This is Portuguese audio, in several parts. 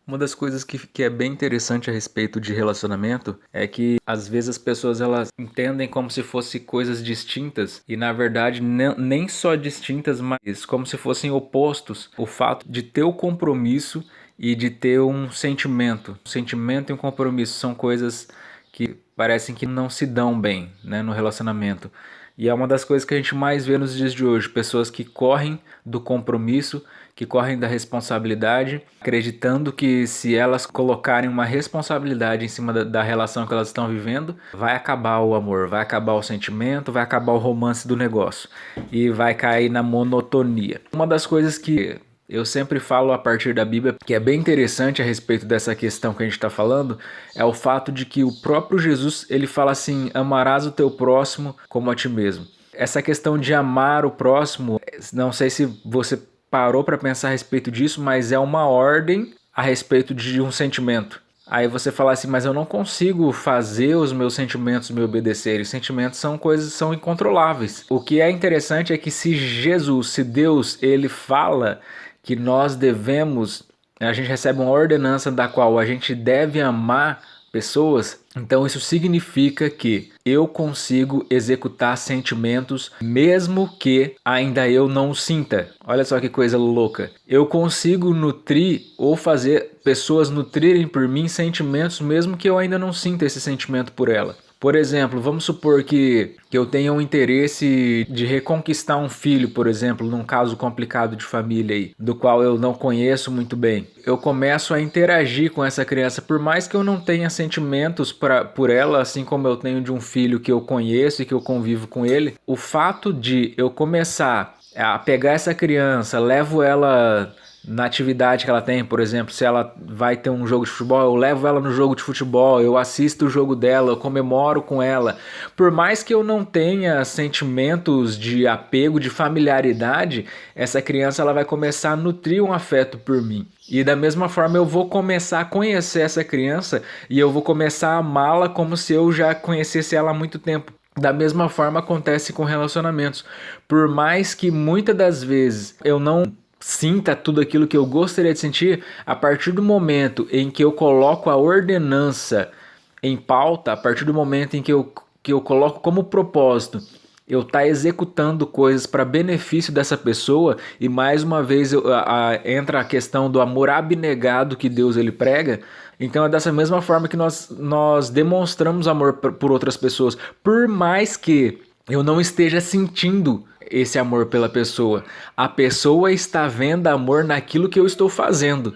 Uma das coisas que é bem interessante a respeito de relacionamento é que às vezes as pessoas elas entendem como se fossem coisas distintas e na verdade nem só distintas, mas como se fossem opostos. O fato de ter o compromisso e de ter um sentimento. O sentimento e um compromisso são coisas que parecem que não se dão bem, né, no relacionamento. E é uma das coisas que a gente mais vê nos dias de hoje, pessoas que correm do compromisso, que correm da responsabilidade, acreditando que se elas colocarem uma responsabilidade em cima da relação que elas estão vivendo, vai acabar o amor, vai acabar o sentimento, vai acabar o romance do negócio e vai cair na monotonia. Uma das coisas que eu sempre falo a partir da Bíblia, que é bem interessante a respeito dessa questão que a gente está falando, é o fato de que o próprio Jesus ele fala assim: amarás o teu próximo como a ti mesmo. Essa questão de amar o próximo, não sei se você parou para pensar a respeito disso, mas é uma ordem a respeito de um sentimento. Aí você fala assim, mas eu não consigo fazer os meus sentimentos me obedecerem. Os sentimentos são coisas, são incontroláveis. O que é interessante é que se Jesus, se Deus, ele fala que nós devemos, a gente recebe uma ordenança da qual a gente deve amar pessoas, então isso significa que eu consigo executar sentimentos mesmo que ainda eu não sinta. Olha só que coisa louca. Eu consigo nutrir ou fazer pessoas nutrirem por mim sentimentos mesmo que eu ainda não sinta esse sentimento por ela. Por exemplo, vamos supor que eu tenha um interesse de reconquistar um filho, por exemplo, num caso complicado de família aí, do qual eu não conheço muito bem. Eu começo a interagir com essa criança, por mais que eu não tenha sentimentos por ela, assim como eu tenho de um filho que eu conheço e que eu convivo com ele. O fato de eu começar a pegar essa criança, levo ela na atividade que ela tem, por exemplo, se ela vai ter um jogo de futebol, eu levo ela no jogo de futebol, eu assisto o jogo dela, eu comemoro com ela. Por mais que eu não tenha sentimentos de apego, de familiaridade, essa criança ela vai começar a nutrir um afeto por mim. E da mesma forma eu vou começar a conhecer essa criança e eu vou começar a amá-la como se eu já conhecesse ela há muito tempo. Da mesma forma acontece com relacionamentos. Por mais que muitas das vezes eu não sinta tudo aquilo que eu gostaria de sentir, a partir do momento em que eu coloco a ordenança em pauta, a partir do momento em que eu coloco como propósito eu estar executando coisas para benefício dessa pessoa, e mais uma vez entra a questão do amor abnegado que Deus ele prega. Então é dessa mesma forma que nós demonstramos amor por outras pessoas, por mais que eu não esteja sentindo esse amor pela pessoa. A pessoa está vendo amor naquilo que eu estou fazendo.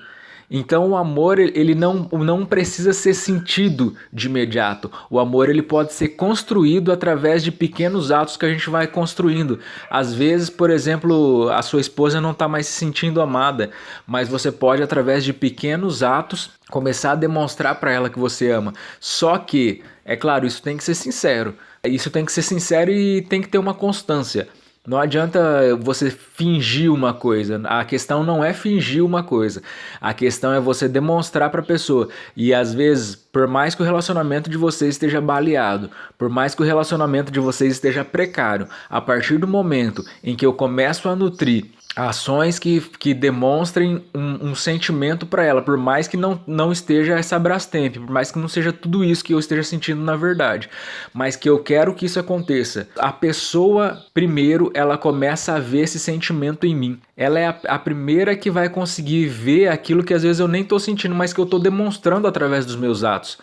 Então o amor ele não precisa ser sentido de imediato. O amor ele pode ser construído através de pequenos atos que a gente vai construindo. Às vezes, por exemplo, a sua esposa não está mais se sentindo amada, mas você pode através de pequenos atos começar a demonstrar para ela que você ama. Só que, é claro, isso tem que ser sincero. Isso tem que ser sincero e tem que ter uma constância. Não adianta você fingir uma coisa. A questão não é fingir uma coisa. A questão é você demonstrar para a pessoa. E às vezes, por mais que o relacionamento de vocês esteja baleado, por mais que o relacionamento de vocês esteja precário, a partir do momento em que eu começo a nutrir ações que demonstrem um sentimento para ela, por mais que não esteja essa Brastemp, por mais que não seja tudo isso que eu esteja sentindo na verdade, mas que eu quero que isso aconteça. A pessoa, primeiro, ela começa a ver esse sentimento em mim. Ela é a primeira que vai conseguir ver aquilo que às vezes eu nem estou sentindo, mas que eu estou demonstrando através dos meus atos.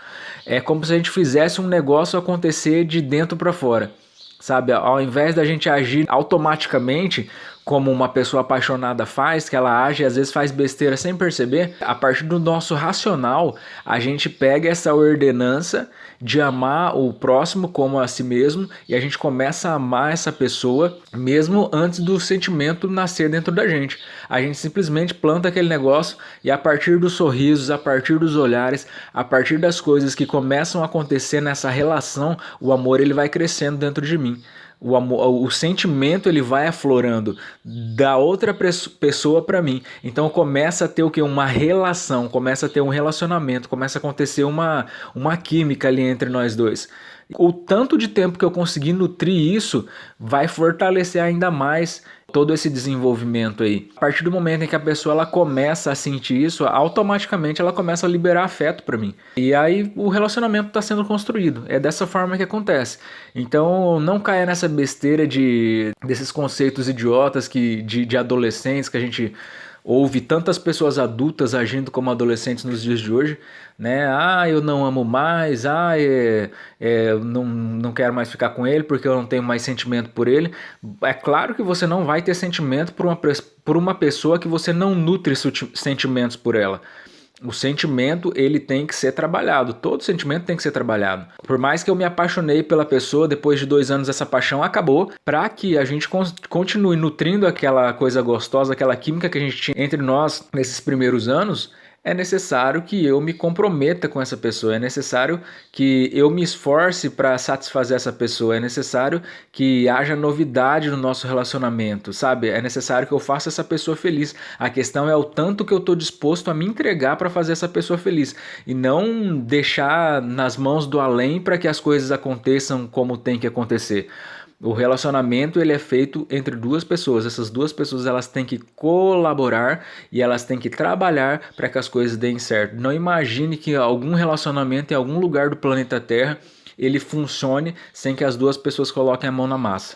É como se a gente fizesse um negócio acontecer de dentro para fora. Sabe, ao invés da gente agir automaticamente, como uma pessoa apaixonada faz, que ela age e às vezes faz besteira sem perceber, a partir do nosso racional, a gente pega essa ordenança de amar o próximo como a si mesmo e a gente começa a amar essa pessoa mesmo antes do sentimento nascer dentro da gente. A gente simplesmente planta aquele negócio e a partir dos sorrisos, a partir dos olhares, a partir das coisas que começam a acontecer nessa relação, o amor ele vai crescendo dentro de mim. O sentimento ele vai aflorando da outra pessoa para mim. Então começa a ter o que? Uma relação, começa a ter um relacionamento, começa a acontecer uma química ali entre nós dois. O tanto de tempo que eu conseguir nutrir isso vai fortalecer ainda mais todo esse desenvolvimento aí. A partir do momento em que a pessoa ela começa a sentir isso, automaticamente ela começa a liberar afeto para mim. E aí o relacionamento está sendo construído. É dessa forma que acontece. Então não caia nessa besteira desses conceitos idiotas de adolescentes que a gente ouve tantas pessoas adultas agindo como adolescentes nos dias de hoje, né? Ah, eu não amo mais, eu não quero mais ficar com ele porque eu não tenho mais sentimento por ele. É claro que você não vai ter sentimento por uma pessoa que você não nutre sentimentos por ela. O sentimento, ele tem que ser trabalhado. Todo sentimento tem que ser trabalhado. Por mais que eu me apaixonei pela pessoa, depois de 2 anos essa paixão acabou, para que a gente continue nutrindo aquela coisa gostosa, aquela química que a gente tinha entre nós nesses primeiros anos, é necessário que eu me comprometa com essa pessoa, é necessário que eu me esforce para satisfazer essa pessoa, é necessário que haja novidade no nosso relacionamento, sabe? É necessário que eu faça essa pessoa feliz. A questão é o tanto que eu estou disposto a me entregar para fazer essa pessoa feliz e não deixar nas mãos do além para que as coisas aconteçam como tem que acontecer. O relacionamento ele é feito entre duas pessoas. Essas duas pessoas elas têm que colaborar e elas têm que trabalhar para que as coisas deem certo. Não imagine que algum relacionamento em algum lugar do planeta Terra ele funcione sem que as duas pessoas coloquem a mão na massa.